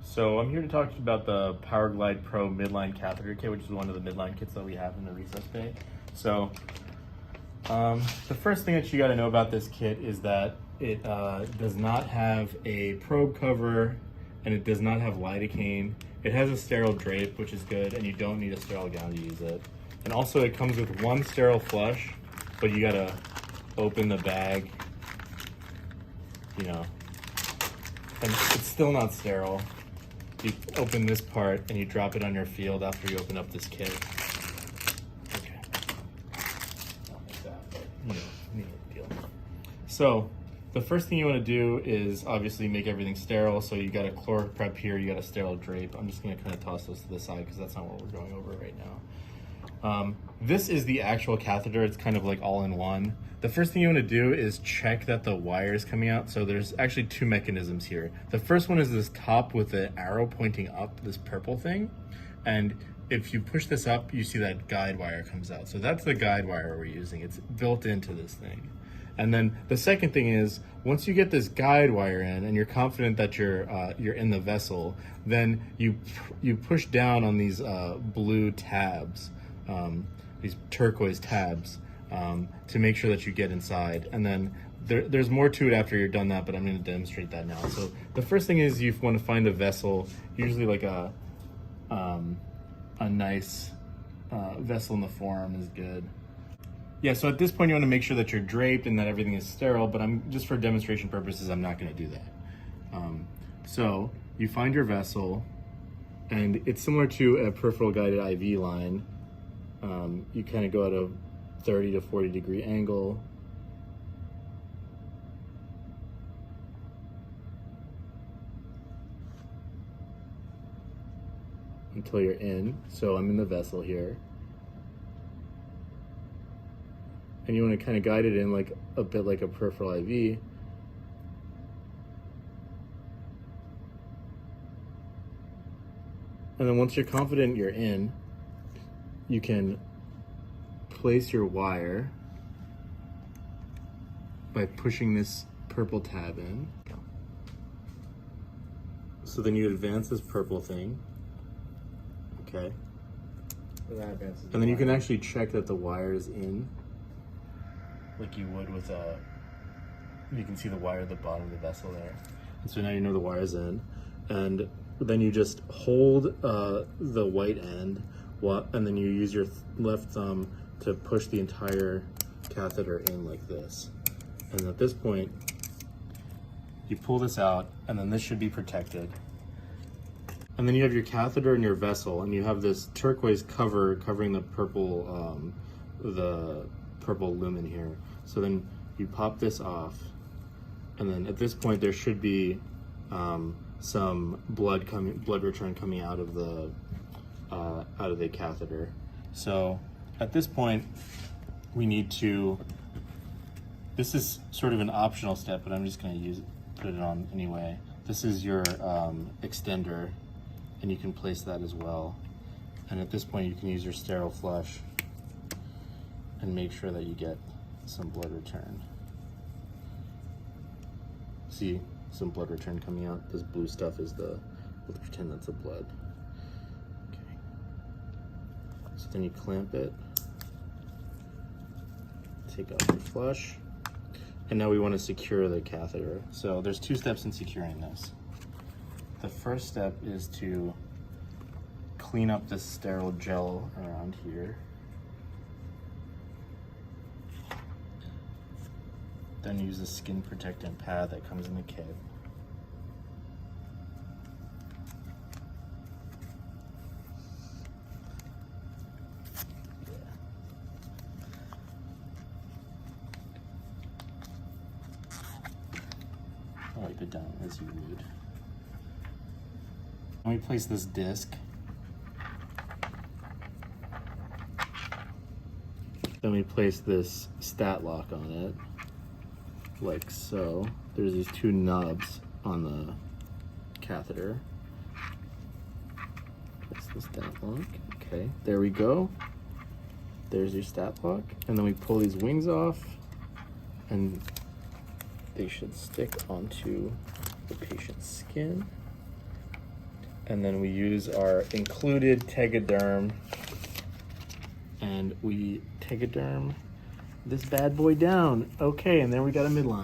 So I'm here to talk to you about the Powerglide Pro Midline catheter kit, which is one of the Midline kits that we have in the recess bay. So the first thing that you got to know about this kit is that it does not have a probe cover and it does not have lidocaine. It has a sterile drape, which is good, and you don't need a sterile gown to use it. And also it comes with one sterile flush, but you got to open the bag, you know, and it's still not sterile. You open this part and you drop it on your field after you open up this kit. Okay. Not like that, but you know, neat deal. So the first thing you want to do is obviously make everything sterile. So you got a chlor prep here, you got a sterile drape. I'm just gonna kind of toss those to the side because that's not what we're going over right now. This is the actual catheter. It's kind of like all in one. The first thing you want to do is check that the wire is coming out. So there's actually two mechanisms here. The first one is this top with the arrow pointing up, this purple thing. And if you push this up, you see that guide wire comes out. So that's the guide wire we're using. It's built into this thing. And then the second thing is, once you get this guide wire in and you're confident that you're in the vessel, then you push down on these blue tabs, these turquoise tabs, to make sure that you get inside. And then there's more to it after you're done that, but I'm going to demonstrate that now. So the first thing is you want to find a vessel, usually like a nice vessel in the form is good. Yeah, so at this point you want to make sure that you're draped and that everything is sterile, but just for demonstration purposes, I'm not going to do that. So you find your vessel, and it's similar to a peripheral guided IV line. You kind of go at a 30 to 40 degree angle. Until you're in. So I'm in the vessel here. And you want to kind of guide it in like a bit like a peripheral IV. And then once you're confident you're in, you can place your wire by pushing this purple tab in. So then you advance this purple thing. Okay. And then you can actually check that the wire is in, like you would with you can see the wire at the bottom of the vessel there. And so now you know the wire is in. And then you just hold the white end, and then you use your left thumb to push the entire catheter in like this. And at this point, you pull this out, and then this should be protected. And then you have your catheter and your vessel, and you have this turquoise cover covering the purple lumen here. So then you pop this off, and then at this point there should be some blood return coming out of the catheter. So at this point we need to, this is sort of an optional step, but I'm just going to put it on anyway. This is your extender, and you can place that as well. And at this point you can use your sterile flush and make sure that you get some blood return. See some blood return coming out. This blue stuff is let's pretend that's the blood. Okay. So then you clamp it, take off your flush, and now we want to secure the catheter. So there's two steps in securing this. The first step is to clean up this sterile gel around here. Then use a skin protectant pad that comes in the kit. Wipe it down as you would. Let me place this disc. Then we place this stat lock on it, like so. There's these two knobs on the catheter. Place the stat lock. Okay, there we go. There's your stat lock. And then we pull these wings off, and they should stick onto the patient's skin. And then we use our included Tegaderm, and we Tegaderm this bad boy down. Okay, and then we got a midline.